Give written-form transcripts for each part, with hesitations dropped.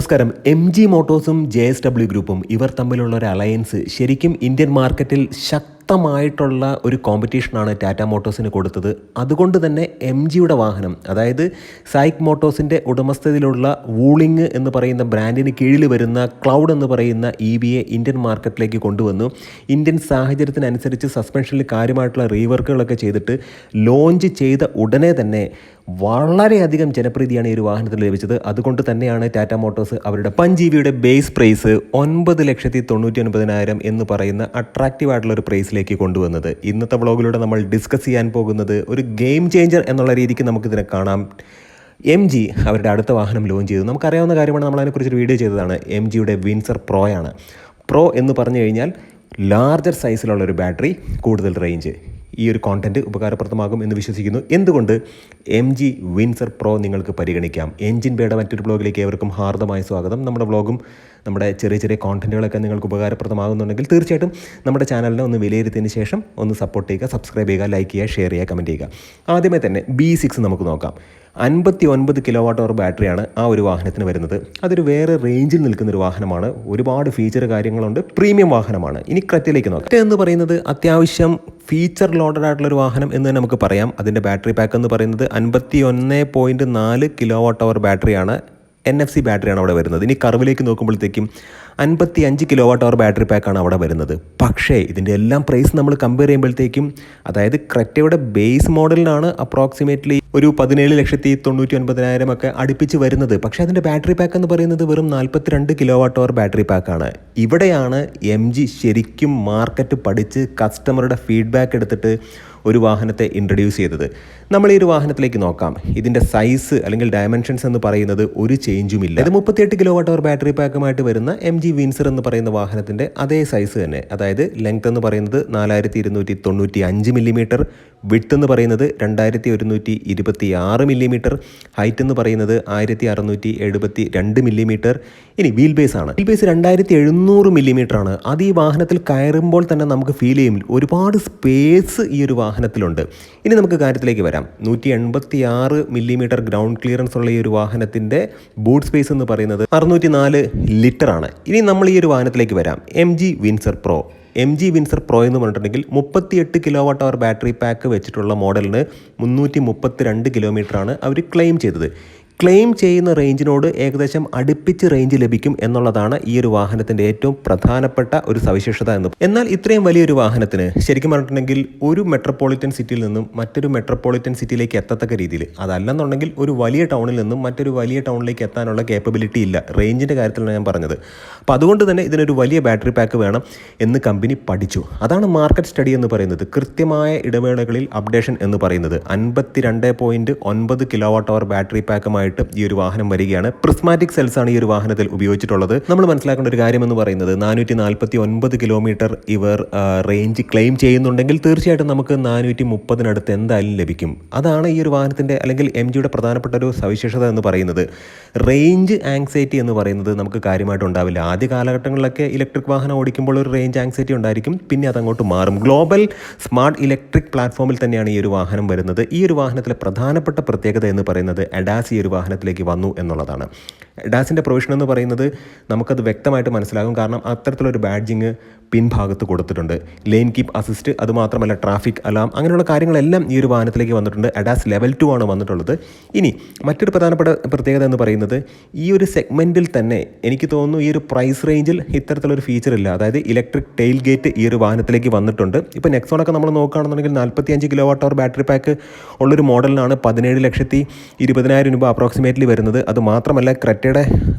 നമസ്കാരം. MG മോട്ടോഴ്സും JSW ഗ്രൂപ്പും ഇവർ തമ്മിലുള്ള ഒരു അലയൻസ് ശരിക്കും ഇന്ത്യൻ മാർക്കറ്റിൽ ശക്തമായിട്ടുള്ള ഒരു കോമ്പറ്റീഷനാണ് ടാറ്റ മോട്ടോഴ്സിന് കൊടുത്തത്. അതുകൊണ്ട് തന്നെ MGയുടെ വാഹനം, അതായത് സൈക്ക് മോട്ടോഴ്സിൻ്റെ ഉടമസ്ഥതയിലുള്ള വൂളിംഗ് എന്ന് പറയുന്ന ബ്രാൻഡിന് കീഴിൽ വരുന്ന ക്ലൗഡ് എന്ന് പറയുന്ന EVയെ ഇന്ത്യൻ മാർക്കറ്റിലേക്ക് കൊണ്ടുവന്നു. ഇന്ത്യൻ സാഹചര്യത്തിനനുസരിച്ച് സസ്പെൻഷനിൽ കാര്യമായിട്ടുള്ള റീവർക്കുകളൊക്കെ ചെയ്തിട്ട് ലോഞ്ച് ചെയ്ത ഉടനെ തന്നെ വളരെയധികം ജനപ്രീതിയാണ് ഈ ഒരു വാഹനത്തിൽ ലഭിച്ചത്. അതുകൊണ്ട് തന്നെയാണ് ടാറ്റ മോട്ടോഴ്സ് അവരുടെ പഞ്ച് ബേസ് പ്രൈസ് 9,99,000 എന്ന് പറയുന്ന അട്രാക്റ്റീവ് ആയിട്ടുള്ള ഒരു പ്രൈസിലേക്ക് കൊണ്ടുവന്നത്. ഇന്നത്തെ വ്ളോഗിലൂടെ നമ്മൾ ഡിസ്കസ് ചെയ്യാൻ പോകുന്നത് ഒരു ഗെയിം ചേഞ്ചർ എന്നുള്ള രീതിക്ക് നമുക്കിതിനെ കാണാം. MG അവരുടെ അടുത്ത വാഹനം ലോഞ്ച് ചെയ്തു. നമുക്കറിയാവുന്ന കാര്യമാണ്, നമ്മളതിനെക്കുറിച്ചൊരു വീഡിയോ ചെയ്തതാണ്. MGയുടെ വിൻസർ പ്രോയാണ്. പ്രോ എന്ന് പറഞ്ഞു കഴിഞ്ഞാൽ ലാർജർ സൈസിലുള്ളൊരു ബാറ്ററി, കൂടുതൽ റേഞ്ച്. ഈ ഒരു കോണ്ടൻറ്റ് ഉപകാരപ്രദമാകും എന്ന് വിശ്വസിക്കുന്നു. എന്തുകൊണ്ട് MG വിൻസർ പ്രോ നിങ്ങൾക്ക് പരിഗണിക്കാം. എൻജിൻ ബേയുടെ മറ്റൊരു ബ്ലോഗിലേക്ക് ഏവർക്കും ഹാർദമായ സ്വാഗതം. നമ്മുടെ വ്ളോഗും നമ്മുടെ ചെറിയ ചെറിയ കോണ്ടൻറ്റുകളൊക്കെ നിങ്ങൾക്ക് ഉപകാരപ്രദമാകുന്നുണ്ടെങ്കിൽ തീർച്ചയായിട്ടും നമ്മുടെ ചാനലിനെ ഒന്ന് വിലയിരുത്തിയതിന് ശേഷം ഒന്ന് സപ്പോർട്ട് ചെയ്യുക, സബ്സ്ക്രൈബ് ചെയ്യുക, ലൈക്ക് ചെയ്യുക, ഷെയർ ചെയ്യുക, കമൻറ്റ് ചെയ്യുക. ആദ്യമേ തന്നെ B6 നമുക്ക് നോക്കാം. 59 kWh ബാറ്ററിയാണ് ആ ഒരു വാഹനത്തിന് വരുന്നത്. അതൊരു വേറെ റേഞ്ചിൽ നിൽക്കുന്നൊരു വാഹനമാണ്. ഒരുപാട് ഫീച്ചർ കാര്യങ്ങളുണ്ട്. പ്രീമിയം വാഹനമാണ്. ഇനി ക്രെറ്റയിലേക്ക് നോക്കാം. ക്രെറ്റ എന്ന് പറയുന്നത് അത്യാവശ്യം ഫീച്ചർ ലോഡഡ് ആയിട്ടുള്ളൊരു വാഹനം എന്ന് നമുക്ക് പറയാം. അതിൻ്റെ ബാറ്ററി പാക്ക് എന്ന് പറയുന്നത് 51.4 kWh ബാറ്ററിയാണ്. NFC ബാറ്ററിയാണ് അവിടെ വരുന്നത്. ഇനി കർവിലേക്ക് നോക്കുമ്പോഴത്തേക്കും 55 kWh ബാറ്ററി പാക്കാണ് അവിടെ വരുന്നത്. പക്ഷേ ഇതിൻ്റെ എല്ലാം പ്രൈസ് നമ്മൾ കമ്പയർ ചെയ്യുമ്പോഴത്തേക്കും, അതായത് ക്രെറ്റയുടെ ബേസ് മോഡലിനാണ് അപ്രോക്സിമേറ്റ്ലി ഒരു 17,99,000 ഒക്കെ അടുപ്പിച്ച് വരുന്നത്. പക്ഷേ അതിൻ്റെ ബാറ്ററി പാക്ക് എന്ന് പറയുന്നത് വെറും 42 kWh ബാറ്ററി പാക്കാണ്. ഇവിടെയാണ് MG ശരിക്കും മാർക്കറ്റ് പഠിച്ച് കസ്റ്റമറുടെ ഫീഡ്ബാക്ക് എടുത്തിട്ട് ഒരു വാഹനത്തെ ഇൻട്രൊഡ്യൂസ് ചെയ്തത്. നമ്മൾ ഈ ഒരു വാഹനത്തിലേക്ക് നോക്കാം. ഇതിൻ്റെ സൈസ് അല്ലെങ്കിൽ ഡയമെൻഷൻസ് എന്ന് പറയുന്നത് ഒരു ചേഞ്ചുമില്ല. ഇത് 38 kWh ബാറ്ററി പാക്കുമായിട്ട് വരുന്ന MG വിൻസർ എന്ന് പറയുന്ന വാഹനത്തിൻ്റെ അതേ സൈസ് തന്നെ. അതായത് ലെങ്ത് എന്ന് പറയുന്നത് 4295 mm, വിഡ്ത്ത് എന്ന് പറയുന്നത് 2126 mm, ഹൈറ്റ് എന്ന് പറയുന്നത് 1672 mm. ഇനി വീൽ ബേസ് ആണ്. വീൽ ബേസ് 2700 mm ആണ്. അത് ഈ വാഹനത്തിൽ കയറുമ്പോൾ തന്നെ നമുക്ക് ഫീൽ ചെയ്യും. ഒരുപാട് സ്പേസ് ഈ ഒരു വാഹനത്തിലുണ്ട്. ഇനി നമുക്ക് കാര്യത്തിലേക്ക് വരാം. 186 mm ഗ്രൗണ്ട് ക്ലിയറൻസ് ഉള്ള ഈ ഒരു വാഹനത്തിൻ്റെ ബൂട്ട് സ്പേസ് എന്ന് പറയുന്നത് 604 ലിറ്റർ ആണ്. ഇനി നമ്മൾ ഈ ഒരു വാഹനത്തിലേക്ക് വരാം. MG Windsor pro. MG Windsor pro എന്ന് പറഞ്ഞിട്ടുണ്ടെങ്കിൽ 38 kWh ബാറ്ററി പാക്ക് വെച്ചിട്ടുള്ള മോഡലിന് 332 കിലോമീറ്ററാണ് അവർ ക്ലെയിം ചെയ്തത്. ക്ലെയിം ചെയ്യുന്ന റേഞ്ചിനോട് ഏകദേശം അടുപ്പിച്ച് റേഞ്ച് ലഭിക്കും എന്നുള്ളതാണ് ഈ ഒരു വാഹനത്തിൻ്റെ ഏറ്റവും പ്രധാനപ്പെട്ട ഒരു സവിശേഷത എന്ന്. എന്നാൽ ഇത്രയും വലിയൊരു വാഹനത്തിന് ശരിക്കും പറഞ്ഞിട്ടുണ്ടെങ്കിൽ ഒരു മെട്രോപൊളിറ്റൻ സിറ്റിയിൽ നിന്നും മറ്റൊരു മെട്രോപൊളിറ്റൻ സിറ്റിയിലേക്ക് എത്തത്തക്ക രീതിയിൽ, അതല്ലെന്നുണ്ടെങ്കിൽ ഒരു വലിയ ടൗണിൽ നിന്നും മറ്റൊരു വലിയ ടൗണിലേക്ക് എത്താനുള്ള കേപ്പബിലിറ്റി ഇല്ല. റേഞ്ചിൻ്റെ കാര്യത്തിലാണ് ഞാൻ പറഞ്ഞത്. അപ്പോൾ അതുകൊണ്ട് തന്നെ ഇതിനൊരു വലിയ ബാറ്ററി പാക്ക് വേണം എന്ന് കമ്പനി പഠിച്ചു. അതാണ് മാർക്കറ്റ് സ്റ്റഡി എന്ന് പറയുന്നത്. കൃത്യമായ ഇടവേളകളിൽ അപ്ഡേഷൻ എന്ന് പറയുന്നത്. 52.9 kWh ബാറ്ററി പാക്കുമായി ഈ ഒരു വാഹനം വരികയാണ്. പ്രിസ്മാറ്റിക് സെൽസ് ആണ് ഈ ഒരു വാഹനത്തിൽ ഉപയോഗിച്ചിട്ടുള്ളത്. നമ്മൾ മനസ്സിലാക്കേണ്ട ഒരു കാര്യം എന്ന് പറയുന്നത് 449 കിലോമീറ്റർ ഇവർ റേഞ്ച് ക്ലെയിം ചെയ്യുന്നുണ്ടെങ്കിൽ തീർച്ചയായിട്ടും നമുക്ക് 430 എന്തായാലും ലഭിക്കും. അതാണ് ഈ ഒരു വാഹനത്തിൻ്റെ അല്ലെങ്കിൽ MGയുടെ പ്രധാനപ്പെട്ട ഒരു സവിശേഷത എന്ന് പറയുന്നത്. റേഞ്ച് ആങ്സൈറ്റി എന്ന് പറയുന്നത് നമുക്ക് കാര്യമായിട്ട് ഉണ്ടാവില്ല. ആദ്യ കാലഘട്ടങ്ങളിലൊക്കെ ഇലക്ട്രിക് വാഹനം ഓടിക്കുമ്പോൾ ഒരു റേഞ്ച് ആങ്സൈറ്റി ഉണ്ടായിരിക്കും. പിന്നെ അതങ്ങോട്ട് മാറും. ഗ്ലോബൽ സ്മാർട്ട് ഇലക്ട്രിക് പ്ലാറ്റ്ഫോമിൽ തന്നെയാണ് ഈ ഒരു വാഹനം വരുന്നത്. ഈ ഒരു വാഹനത്തിലെ പ്രധാനപ്പെട്ട പ്രത്യേകത എന്ന് പറയുന്നത് ADAS ഈ ഒരു വാഹനത്തിലേക്ക് വന്നു എന്നുള്ളതാണ്. ADASൻ്റെ പ്രൊവിഷൻ എന്ന് പറയുന്നത് നമുക്കത് വ്യക്തമായിട്ട് മനസ്സിലാകും. കാരണം അത്തരത്തിലൊരു ബാഡ്ജിങ് പിൻഭാഗത്ത് കൊടുത്തിട്ടുണ്ട്. ലെയിൻ കീപ്പ് അസിസ്റ്റ്, അതുമാത്രമല്ല ട്രാഫിക് അലാം, അങ്ങനെയുള്ള കാര്യങ്ങളെല്ലാം ഈ ഒരു വാഹനത്തിലേക്ക് വന്നിട്ടുണ്ട്. ADAS ലെവൽ 2 ആണ് വന്നിട്ടുള്ളത്. ഇനി മറ്റൊരു പ്രധാനപ്പെട്ട പ്രത്യേകത എന്ന് പറയുന്നത് ഈ ഒരു സെഗ്മെൻറ്റിൽ തന്നെ എനിക്ക് തോന്നുന്നു ഈ ഒരു പ്രൈസ് റേഞ്ചിൽ ഇത്തരത്തിലൊരു ഫീച്ചർ ഇല്ല. അതായത് ഇലക്ട്രിക് ടെയിൽ ഗേറ്റ് ഈ ഒരു വാഹനത്തിലേക്ക് വന്നിട്ടുണ്ട്. ഇപ്പോൾ നെക്സോണൊക്കെ നമ്മൾ നോക്കുകയാണെന്നുണ്ടെങ്കിൽ 45 kWh ബാറ്ററി പാക്ക് ഉള്ളൊരു മോഡലിനാണ് 17,20,000 രൂപ അപ്രോക്സിമേറ്റ്ലി വരുന്നത്. അത് മാത്രമല്ല ക്രെറ്റയുടെ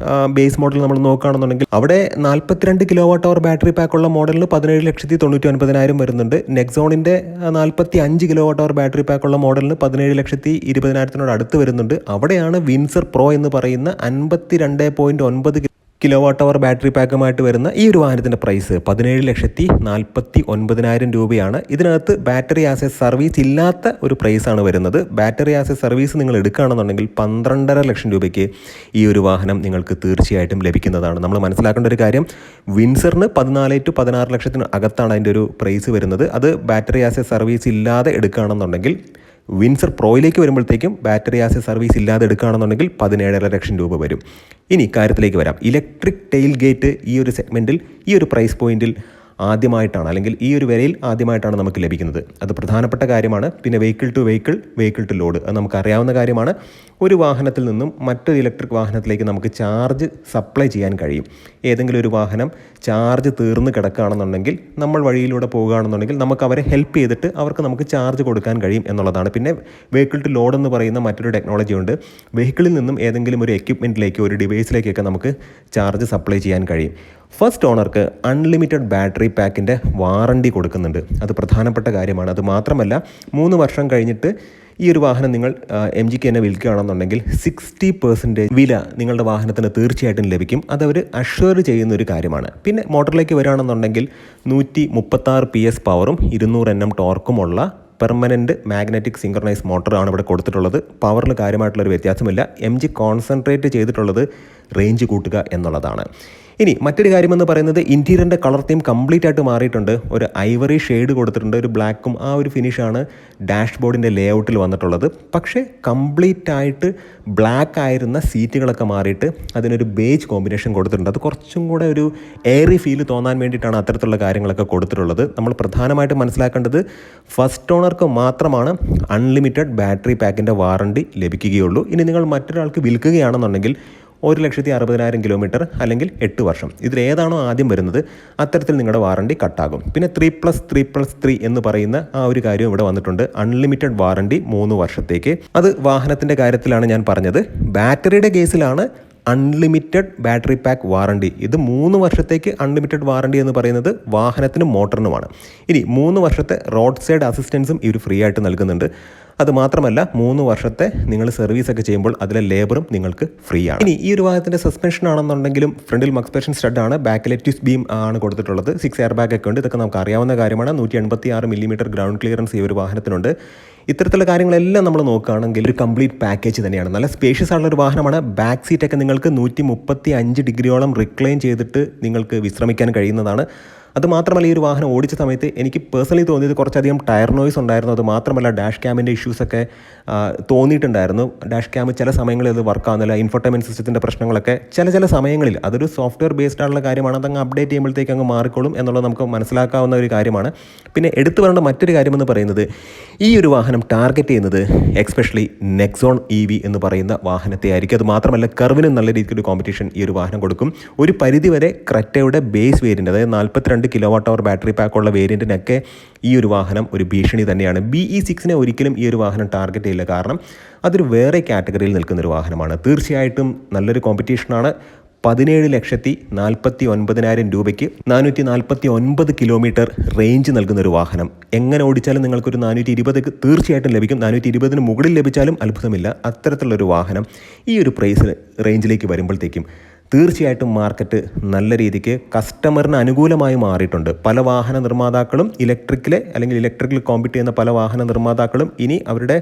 ബേസ് മോഡൽ നമ്മൾ നോക്കുകയാണെന്നുണ്ടെങ്കിൽ അവിടെ 42 kWh ബാറ്ററി പാക്കുള്ള മോഡലിന് 17,99,000 വരുന്നുണ്ട്. നെക്സോണിൻ്റെ 45 kWh ബാറ്ററി പാക്കുള്ള മോഡലിന് 17,20,000 അടുത്ത് വരുന്നുണ്ട്. അവിടെയാണ് വിൻസർ പ്രോ എന്ന് പറയുന്ന 52.9 kWh ബാറ്ററി പാക്കുമായിട്ട് വരുന്ന ഈ ഒരു വാഹനത്തിൻ്റെ പ്രൈസ് 17,49,000 രൂപയാണ്. ഇതിനകത്ത് ബാറ്ററി ആസ് എ സർവീസ് ഇല്ലാത്ത ഒരു പ്രൈസാണ് വരുന്നത്. ബാറ്ററി ആസ് എ സർവീസ് നിങ്ങൾ എടുക്കുകയാണെന്നുണ്ടെങ്കിൽ 12.5 ലക്ഷം രൂപയ്ക്ക് ഈ ഒരു വാഹനം നിങ്ങൾക്ക് തീർച്ചയായിട്ടും ലഭിക്കുന്നതാണ്. നമ്മൾ മനസ്സിലാക്കേണ്ട ഒരു കാര്യം, വിൻസറിന് 14 to 16 ലക്ഷത്തിന് അകത്താണ് അതിൻ്റെ ഒരു പ്രൈസ് വരുന്നത്. അത് ബാറ്ററി ആസ് എ സർവീസ് ഇല്ലാതെ എടുക്കുകയാണെന്നുണ്ടെങ്കിൽ വിൻസർ പ്രോയിലേക്ക് വരുമ്പോഴത്തേക്കും ബാറ്ററി ആസ് എ സർവീസ് ഇല്ലാതെ എടുക്കുകയാണെന്നുണ്ടെങ്കിൽ 17.5 ലക്ഷം രൂപ വരും. ഇനി കാര്യത്തിലേക്ക് വരാം. ഇലക്ട്രിക് ടെയിൽ ഗേറ്റ് ഈ ഒരു സെഗ്മെൻറ്റിൽ ഈ ഒരു പ്രൈസ് പോയിൻറ്റിൽ ആദ്യമായിട്ടാണ്, അല്ലെങ്കിൽ ഈ ഒരു വിലയിൽ ആദ്യമായിട്ടാണ് നമുക്ക് ലഭിക്കുന്നത്. അത് പ്രധാനപ്പെട്ട കാര്യമാണ്. പിന്നെ വെഹിക്കിൾ ടു ലോഡ്, അത് നമുക്കറിയാവുന്ന കാര്യമാണ്. ഒരു വാഹനത്തിൽ നിന്നും മറ്റൊരു ഇലക്ട്രിക് വാഹനത്തിലേക്ക് നമുക്ക് ചാർജ് സപ്ലൈ ചെയ്യാൻ കഴിയും. ഏതെങ്കിലും ഒരു വാഹനം ചാർജ് തീർന്ന് കിടക്കുകയാണെന്നുണ്ടെങ്കിൽ നമ്മൾ വഴിയിലൂടെ പോകുകയാണെന്നുണ്ടെങ്കിൽ നമുക്ക് അവരെ ഹെൽപ്പ് ചെയ്തിട്ട് അവർക്ക് നമുക്ക് ചാർജ് കൊടുക്കാൻ കഴിയും എന്നുള്ളതാണ്. പിന്നെ വെഹിക്കിൾ ടു ലോഡ് എന്ന് പറയുന്ന മറ്റൊരു ടെക്നോളജി ഉണ്ട്. വെഹിക്കിളിൽ നിന്നും ഏതെങ്കിലും ഒരു എക്യുപ്മെൻറ്റിലേക്ക്, ഒരു ഡിവൈസിലേക്കൊക്കെ നമുക്ക് ചാർജ് സപ്ലൈ ചെയ്യാൻ കഴിയും. ഫസ്റ്റ് ഓണർക്ക് അൺലിമിറ്റഡ് ബാറ്ററി പാക്കിൻ്റെ വാറണ്ടി കൊടുക്കുന്നുണ്ട്. അത് പ്രധാനപ്പെട്ട കാര്യമാണ്. അത് മാത്രമല്ല 3 വർഷം കഴിഞ്ഞിട്ട് ഈ ഒരു വാഹനം നിങ്ങൾ MGക്ക് തന്നെ വിൽക്കുകയാണെന്നുണ്ടെങ്കിൽ 60% വില നിങ്ങളുടെ വാഹനത്തിന് തീർച്ചയായിട്ടും ലഭിക്കും. അതവർ അഷ്വർ ചെയ്യുന്ന ഒരു കാര്യമാണ്. പിന്നെ മോട്ടറിലേക്ക് വരികയാണെന്നുണ്ടെങ്കിൽ 136 PS പവറും 200 Nm ടോർക്കുമുള്ള പെർമനൻറ്റ് മാഗ്നറ്റിക് സിങ്ക്രണൈസ് മോട്ടറാണ് ഇവിടെ കൊടുത്തിട്ടുള്ളത്. പവറിൽ കാര്യമായിട്ടുള്ളൊരു വ്യത്യാസമില്ല. MG കോൺസെൻട്രേറ്റ് ചെയ്തിട്ടുള്ളത് റേഞ്ച് കൂട്ടുക എന്നുള്ളതാണ്. ഇനി മറ്റൊരു കാര്യമെന്ന് പറയുന്നത് ഇൻറ്റീരിയറിൻ്റെ കളർ തീം കംപ്ലീറ്റ് ആയിട്ട് മാറിയിട്ടുണ്ട്. ഒരു ഐവറി ഷെയ്ഡ് കൊടുത്തിട്ടുണ്ട്, ഒരു ബ്ലാക്കും ആ ഒരു ഫിനിഷാണ് ഡാഷ്ബോർഡിൻ്റെ ലേ ഔട്ടിൽ വന്നിട്ടുള്ളത്. പക്ഷേ കംപ്ലീറ്റ് ആയിട്ട് ബ്ലാക്ക് ആയിരുന്ന സീറ്റുകളൊക്കെ മാറിയിട്ട് അതിനൊരു ബേജ് കോമ്പിനേഷൻ കൊടുത്തിട്ടുണ്ട്. അത് കുറച്ചും കൂടെ ഒരു എയറി ഫീൽ തോന്നാൻ വേണ്ടിയിട്ടാണ് അത്തരത്തിലുള്ള കാര്യങ്ങളൊക്കെ കൊടുത്തിട്ടുള്ളത്. നമ്മൾ പ്രധാനമായിട്ട് മനസ്സിലാക്കേണ്ടത് ഫസ്റ്റ് ഓണർക്ക് മാത്രമാണ് അൺലിമിറ്റഡ് ബാറ്ററി പാക്കിൻ്റെ വാറണ്ടി ലഭിക്കുകയുള്ളൂ. ഇനി നിങ്ങൾ മറ്റൊരാൾക്ക് വിൽക്കുകയാണെന്നുണ്ടെങ്കിൽ 1,60,000 കിലോമീറ്റർ അല്ലെങ്കിൽ 8 വർഷം, ഇതിലേതാണോ ആദ്യം വരുന്നത് അത്തരത്തിൽ നിങ്ങളുടെ വാറണ്ടി കട്ടാകും. പിന്നെ 3+3+3 എന്ന് പറയുന്ന ആ ഒരു കാര്യം ഇവിടെ വന്നിട്ടുണ്ട്. അൺലിമിറ്റഡ് വാറണ്ടി 3 വർഷത്തേക്ക്. അത് വാഹനത്തിൻ്റെ കാര്യത്തിലാണ് ഞാൻ പറഞ്ഞത്. ബാറ്ററിയുടെ കേസിലാണ് അൺലിമിറ്റഡ് ബാറ്ററി പാക്ക് വാറണ്ടി. ഇത് 3 വർഷത്തേക്ക് അൺലിമിറ്റഡ് വാറണ്ടി എന്ന് പറയുന്നത് വാഹനത്തിനും മോട്ടറിനുമാണ്. ഇനി 3 വർഷത്തെ റോഡ് സൈഡ് അസിസ്റ്റൻസും ഇവർ ഫ്രീ ആയിട്ട് നൽകുന്നുണ്ട്. അത് മാത്രമല്ല 3 വർഷത്തെ നിങ്ങൾ സർവീസൊക്കെ ചെയ്യുമ്പോൾ അതിലെ ലേബറും നിങ്ങൾക്ക് ഫ്രീ ആണ്. ഇനി ഈ ഒരു വാഹനത്തിൻ്റെ സസ്പെൻഷൻ ആണെന്നുണ്ടെങ്കിലും ഫ്രണ്ടിൽ മക്സ്പെൻഷൻ സ്റ്റഡാണ്, ബാക്കിൽ ലെറ്റ്യൂസ് ബീം ആണ് കൊടുത്തിട്ടുള്ളത്. 6 എയർ ബാഗ് ഒക്കെ ഉണ്ട്. ഇതൊക്കെ നമുക്ക് അറിയാവുന്ന കാര്യമാണ്. 186 mm ഗ്രൗണ്ട് ക്ലിയറൻസ് ഈ ഒരു വാഹനത്തിനുണ്ട്. ഇത്തരത്തിലുള്ള കാര്യങ്ങളെല്ലാം നമ്മൾ നോക്കുകയാണെങ്കിൽ ഒരു കംപ്ലീറ്റ് പാക്കേജ് തന്നെയാണ്. നല്ല സ്പേഷ്യസ് ആയിട്ടുള്ള ഒരു വാഹനമാണ്. ബാക്ക് സീറ്റൊക്കെ നിങ്ങൾക്ക് 135 ഡിഗ്രിയോളം റിക്ലൈൻ ചെയ്തിട്ട് നിങ്ങൾക്ക് വിശ്രമിക്കാൻ കഴിയുന്നതാണ്. അതുമാത്രമല്ല ഈ ഒരു വാഹനം ഓടിച്ച സമയത്ത് എനിക്ക് പേഴ്സണലി തോന്നിയത് കുറച്ചധികം ടയർ നോയ്സ് ഉണ്ടായിരുന്നു. അത് മാത്രമല്ല ഡാഷ് ക്യാമിൻ്റെ ഇഷ്യൂസൊക്കെ തോന്നിയിട്ടുണ്ടായിരുന്നു. ഡാഷ് ക്യാം ചില സമയങ്ങളിൽ അത് വർക്കാവുന്നില്ല. ഇൻഫോർടൈൻമെൻറ്റ് സിസ്റ്റത്തിൻ്റെ പ്രശ്നങ്ങളൊക്കെ ചില സമയങ്ങളിൽ, അതൊരു സോഫ്റ്റ്വെയർ ബേസ്ഡ് ആയിട്ടുള്ള കാര്യമാണ്. അതങ്ങ് അപ്ഡേറ്റ് ചെയ്യുമ്പോഴത്തേക്ക് അങ്ങ് മാറിക്കോളും എന്നുള്ളത് നമുക്ക് മനസ്സിലാക്കാവുന്ന ഒരു കാര്യമാണ്. പിന്നെ എടുത്തു പറയേണ്ട മറ്റൊരു കാര്യമെന്ന് പറയുന്നത് ഈ ഒരു വാഹനം ടാർഗറ്റ് ചെയ്യുന്നത് എക്സ്പെഷ്യലി നെക്സോൺ EV എന്ന് പറയുന്ന വാഹനത്തെ ആയിരിക്കും. അത് മാത്രമല്ല കർവിനും നല്ല രീതിക്കൊരു കോമ്പറ്റീഷൻ ഈ ഒരു വാഹനം കൊടുക്കും. ഒരു പരിധിവരെ ക്രെറ്റയുടെ ബേസ് വേരിയൻ്റ്, അതായത് 42 kWh ബാറ്ററി പാക്കുള്ള വേരിയൻറ്റിനൊക്കെ ഈ ഒരു വാഹനം ഒരു ഭീഷണി തന്നെയാണ്. BE6നെ ഒരിക്കലും ഈ ഒരു വാഹനം ടാർഗറ്റ് ചെയ്യില്ല. കാരണം അതൊരു വേറെ കാറ്റഗറിയിൽ നിൽക്കുന്നൊരു വാഹനമാണ്. തീർച്ചയായിട്ടും നല്ലൊരു കോമ്പറ്റീഷനാണ്. 17,49,000 രൂപയ്ക്ക് 449 കിലോമീറ്റർ റേഞ്ച് നൽകുന്നൊരു വാഹനം. എങ്ങനെ ഓടിച്ചാലും നിങ്ങൾക്കൊരു 420 തീർച്ചയായിട്ടും ലഭിക്കും. 420 മുകളിൽ ലഭിച്ചാലും അത്ഭുതമില്ല. അത്തരത്തിലുള്ളൊരു വാഹനം ഈ ഒരു പ്രൈസ് റേഞ്ചിലേക്ക് വരുമ്പോഴത്തേക്കും തീർച്ചയായിട്ടും മാർക്കറ്റ് നല്ല രീതിക്ക് കസ്റ്റമറിന് അനുകൂലമായി മാറിയിട്ടുണ്ട്. പല വാഹന നിർമ്മാതാക്കളും ഇലക്ട്രിക്കിൽ കോമ്പീറ്റ് ചെയ്യുന്ന പല വാഹന നിർമ്മാതാക്കളും ഇനി അവരുടെ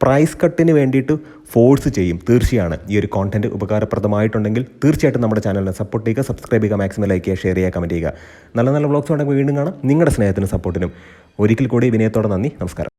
പ്രൈസ് കട്ടിന് വേണ്ടിയിട്ട് ഫോഴ്സ് ചെയ്യും. തീർച്ചയാണ് ഈ ഒരു കോണ്ടന്റ് ഉപകാരപ്രദമായിട്ടുണ്ടെങ്കിൽ തീർച്ചയായിട്ടും നമ്മുടെ ചാനലിനെ സപ്പോർട്ട് ചെയ്യുക, സബ്സ്ക്രൈബ് ചെയ്യുക, മാക്സിമം ലൈക്ക് ചെയ്യുക, ഷെയർ ചെയ്യുക, കമൻറ്റ് ചെയ്യുക. നല്ല വ്ളോഗ്സ് ഉണ്ടെങ്കിൽ വീണ്ടും കാണാം. നിങ്ങളുടെ സ്നേഹത്തിനും സപ്പോർട്ടിനും ഒരിക്കൽ കൂടി വിനയത്തോടെ നന്ദി. നമസ്കാരം.